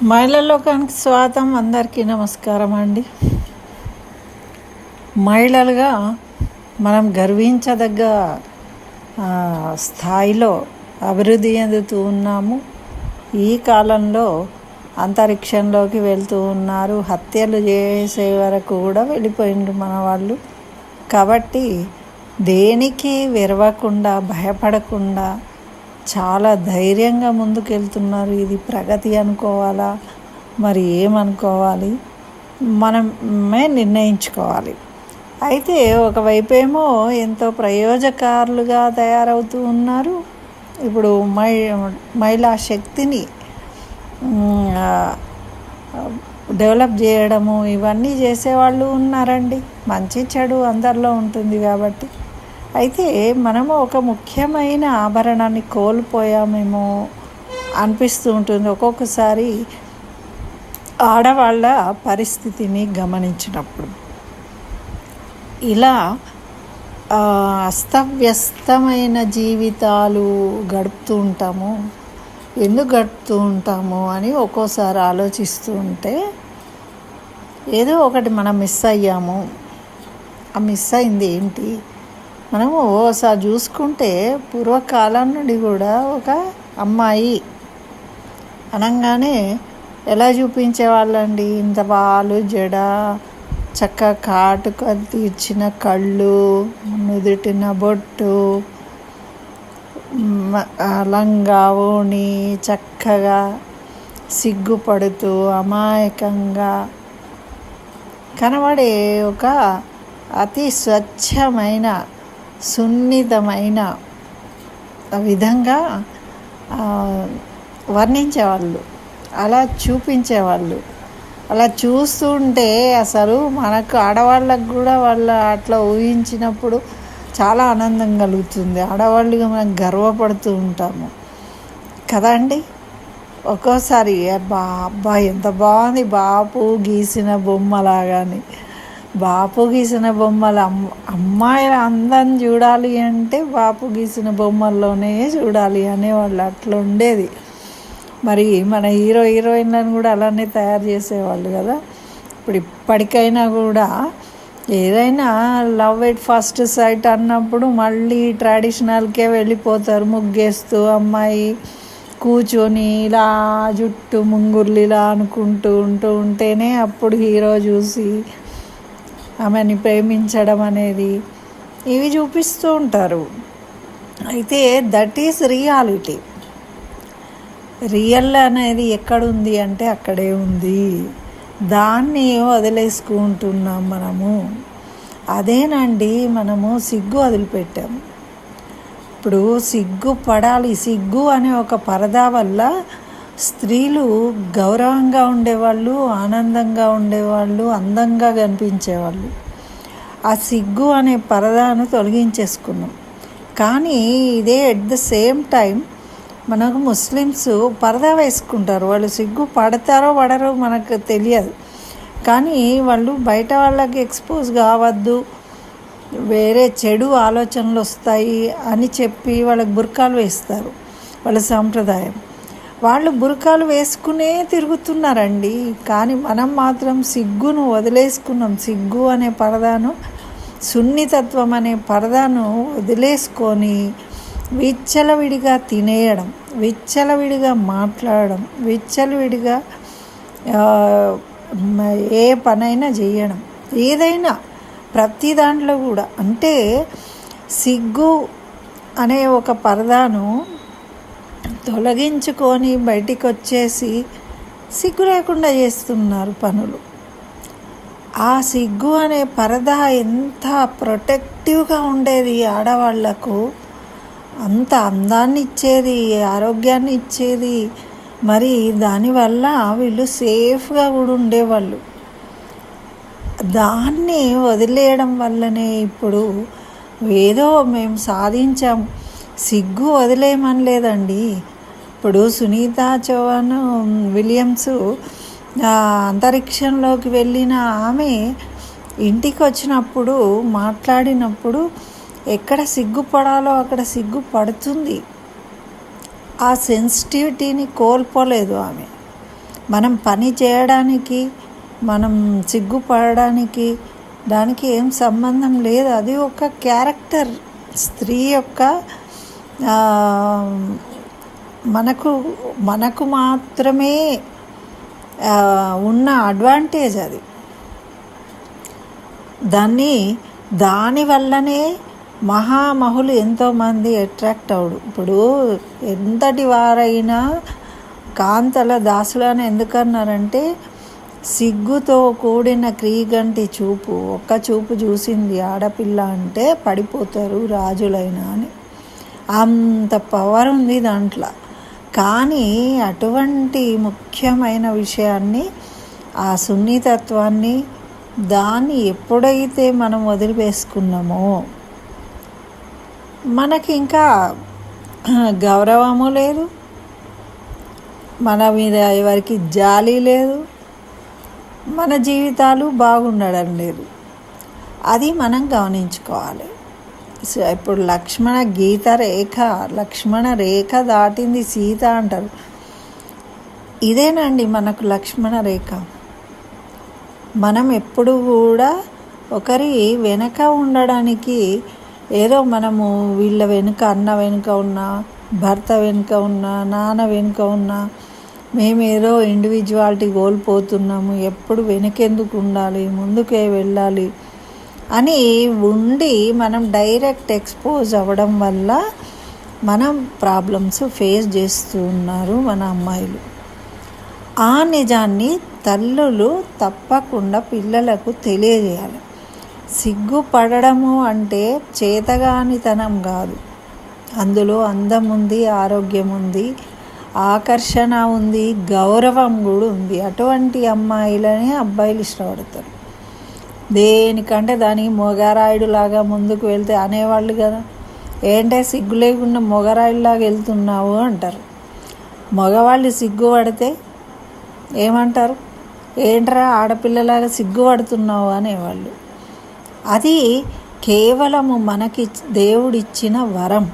మహిళా లోకానికి స్వాగతం. అందరికీ నమస్కారం అండి. మహిళలుగా మనం గర్వించదగ్గ స్థాయిలో అభివృద్ధి చెందుతూ ఉన్నాము. ఈ కాలంలో అంతరిక్షంలోకి వెళ్తూ ఉన్నారు. హత్యలు చేసే వరకు కూడా వెళ్ళిపోయిండ్రు మన వాళ్ళు. కాబట్టి దేనికి వెరవకుండా, భయపడకుండా చాలా ధైర్యంగా ముందుకెళ్తున్నారు. ఇది ప్రగతి అనుకోవాలా, మరి ఏమనుకోవాలి, మనమే నిర్ణయించుకోవాలి. అయితే ఒకవైపేమో ఎంతో ప్రయోజకారులుగా తయారవుతూ ఉన్నారు. ఇప్పుడు మహిళా శక్తిని డెవలప్ చేయడము, ఇవన్నీ చేసేవాళ్ళు ఉన్నారండి. మంచి చెడు అందరిలో ఉంటుంది కాబట్టి. అయితే మనము ఒక ముఖ్యమైన ఆభరణాన్ని కోల్పోయామేమో అనిపిస్తూ ఉంటుంది ఒక్కొక్కసారి ఆడవాళ్ళ పరిస్థితిని గమనించినప్పుడు. ఇలా అస్తవ్యస్తమైన జీవితాలు గడుపుతూ ఉంటాము. ఎందుకు గడుపుతూ ఉంటాము అని ఒక్కోసారి ఆలోచిస్తూ ఉంటే, ఏదో ఒకటి మనం మిస్ అయ్యాము. ఆ మిస్ అయింది ఏంటి? మనము ఓసారి చూసుకుంటే పూర్వకాలం నుండి కూడా ఒక అమ్మాయి అనగానే ఎలా చూపించేవాళ్ళండి? ఇంత పాలు, జడ, చక్క కాటుక తీర్చిన కళ్ళు, నుదుటిన బొట్టు, లంగా ఓణి, చక్కగా సిగ్గుపడుతూ అమాయకంగా కనబడే ఒక అతి స్వచ్ఛమైన, సున్నితమైన విధంగా వర్ణించేవాళ్ళు, అలా చూపించేవాళ్ళు. అలా చూస్తుంటే అసలు మనకు ఆడవాళ్ళకు కూడా వాళ్ళ అట్లా ఊహించినప్పుడు చాలా ఆనందం కలుగుతుంది. ఆడవాళ్ళుగా మనం గర్వపడుతూ ఉంటాము కదా అండి. ఒక్కోసారి అబ్బా ఎంత బాగుంది, బాపు గీసిన బొమ్మలాగాని. బాపు గీసిన బొమ్మలు అమ్మాయిల అందం చూడాలి అంటే బాపు గీసిన బొమ్మల్లోనే చూడాలి అనేవాళ్ళు. అట్లా ఉండేది. మరి మన హీరోయిన్లను కూడా అలానే తయారు చేసేవాళ్ళు కదా. ఇప్పటికైనా కూడా ఏదైనా లవ్ ఎట్ ఫస్ట్ సైట్ అన్నప్పుడు మళ్ళీ ట్రెడిషనల్కే వెళ్ళిపోతారు. ముగ్గేస్తూ అమ్మాయి కూర్చొని ఇలా జుట్టు ముంగుర్లు ఇలా అనుకుంటూ ఉంటేనే అప్పుడు హీరో చూసి ఆమెని ప్రేమించడం అనేది ఇవి చూపిస్తూ ఉంటారు. అయితే దట్ ఈస్ రియాలిటీ. రియల్ అనేది ఎక్కడుంది అంటే అక్కడే ఉంది. దాన్ని వదిలేసుకుంటున్నాం మనము. అదేనండి, మనము సిగ్గు వదిలిపెట్టాము. ఇప్పుడు సిగ్గు పడాలి. సిగ్గు అనే ఒక పరదా వల్ల స్త్రీలు గౌరవంగా ఉండేవాళ్ళు, ఆనందంగా ఉండేవాళ్ళు, అందంగా కనిపించేవాళ్ళు. ఆ సిగ్గు అనే పరదాను తొలగించేసుకున్నాం. కానీ ఇదే ఎట్ ద సేమ్ టైం మనకు ముస్లిమ్స్ పరదా వేసుకుంటారు. వాళ్ళు సిగ్గు పడతారో పడరో మనకు తెలియదు, కానీ వాళ్ళు బయట వాళ్ళకి ఎక్స్పోజ్ కావద్దు, వేరే చెడు ఆలోచనలు వస్తాయి అని చెప్పి వాళ్ళకి బుర్కాలు వేస్తారు. వాళ్ళ సాంప్రదాయం. వాళ్ళు బురకాలు వేసుకునే తిరుగుతున్నారండి. కానీ మనం మాత్రం సిగ్గును వదిలేసుకున్నాం. సిగ్గు అనే పరదాను, సున్నితత్వం అనే పరదాను వదిలేసుకొని విచ్చలవిడిగా తినేయడం, విచ్చలవిడిగా మాట్లాడడం, విచ్చలవిడిగా ఏ పనైనా చేయడం, ఏదైనా ప్రతి దాంట్లో కూడా. అంటే సిగ్గు అనే ఒక పరదాను తొలగించుకొని బయటికి వచ్చేసి సిగ్గు లేకుండా చేస్తున్నారు పనులు. ఆ సిగ్గు అనే పరదా ఎంత ప్రొటెక్టివ్గా ఉండేది ఆడవాళ్లకు, అంత అందాన్ని ఇచ్చేది, ఆరోగ్యాన్ని ఇచ్చేది. మరి దానివల్ల వీళ్ళు సేఫ్గా కూడా ఉండేవాళ్ళు. దాన్ని వదిలేయడం వల్లనే ఇప్పుడు ఏదో మేము సాధించాం. సిగ్గు వదిలేయమని లేదండి. ఇప్పుడు సునీత చౌహాన్ విలియమ్స్ అంతరిక్షంలోకి వెళ్ళిన ఆమె ఇంటికి వచ్చినప్పుడు మాట్లాడినప్పుడు ఎక్కడ సిగ్గుపడాలో అక్కడ సిగ్గుపడుతుంది. ఆ సెన్సిటివిటీని కోల్పోలేదు ఆమె. మనం పని చేయడానికి, మనం సిగ్గుపడడానికి దానికి ఏం సంబంధం లేదు. అది ఒక క్యారెక్టర్, స్త్రీ యొక్క మనకు మనకు మాత్రమే ఉన్న అడ్వాంటేజ్ అది. దానివల్లనే మహామహులు ఎంతోమంది అట్రాక్ట్ అవడు. ఇప్పుడు ఎంతటి వారైనా కాంతల దాసులని ఎందుకన్నారంటే, సిగ్గుతో కూడిన క్రీగంటి చూపు, ఒక్క చూపు చూసింది ఆడపిల్ల అంటే పడిపోతారు రాజులైనా అని. అంత పవర్ ఉంది దాంట్లో. కానీ అటువంటి ముఖ్యమైన విషయాన్ని, ఆ సున్నితత్వాన్ని, దాన్ని ఎప్పుడైతే మనం వదిలివేసుకున్నామో మనకి ఇంకా గౌరవము లేదు, మన మీద ఎవరికి జాలి లేదు, మన జీవితాలు బాగుండడం లేదు. అది మనం గమనించుకోవాలి. ఇప్పుడు లక్ష్మణ రేఖ దాటింది సీత అంటారు. ఇదేనండి మనకు లక్ష్మణ రేఖ. మనం ఎప్పుడు కూడా ఒకరి వెనక ఉండడానికి, ఏదో మనము వీళ్ళ వెనుక, అన్న వెనుక ఉన్నా, భర్త వెనుక ఉన్నా, నాన్న వెనుక ఉన్నా, మేమేదో ఇండివిజువాలిటీ కోల్పోతున్నాము, ఎప్పుడు వెనకెందుకు ఉండాలి, ముందుకే వెళ్ళాలి అని ఉండి మనం డైరెక్ట్ ఎక్స్పోజ్ అవ్వడం వల్ల మనం ప్రాబ్లమ్స్ ఫేస్ చేస్తూ ఉన్నారు మన అమ్మాయిలు. ఆ నిజాన్ని తల్లులు తప్పకుండా పిల్లలకు తెలియజేయాలి. సిగ్గుపడము అంటే చేతగానితనం కాదు. అందులో అందం ఉంది, ఆరోగ్యం ఉంది, ఆకర్షణ ఉంది, గౌరవం కూడా ఉంది. అటువంటి అమ్మాయిలని అబ్బాయిలు ఇష్టపడతారు. దేనికంటే దానికి మొగరాయుడులాగా ముందుకు వెళ్తే అనేవాళ్ళు కదా, ఏంటే సిగ్గు లేకుండా మొగరాయుడులాగా వెళ్తున్నావు అంటారు. మగవాళ్ళు సిగ్గుపడితే ఏమంటారు, ఏంట్రా ఆడపిల్లలాగా సిగ్గుపడుతున్నావు అనేవాళ్ళు. అది కేవలము మనకి దేవుడిచ్చిన వరం.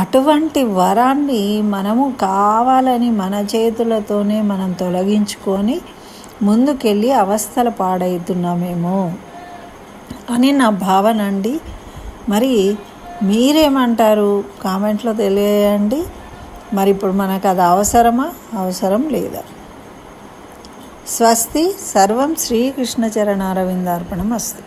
అటువంటి వరాన్ని మనము కావాలని మన చేతులతోనే మనం తొలగించుకొని ముందుకెళ్ళి అవస్థలు పాడవుతున్నామేమో అని నా భావన అండి. మరి మీరేమంటారు కామెంట్లో తెలియజేయండి. మరి ఇప్పుడు మనకు అది అవసరమా, అవసరం లేదా? స్వస్తి. సర్వం శ్రీకృష్ణ చరణారవిందార్పణమస్తు.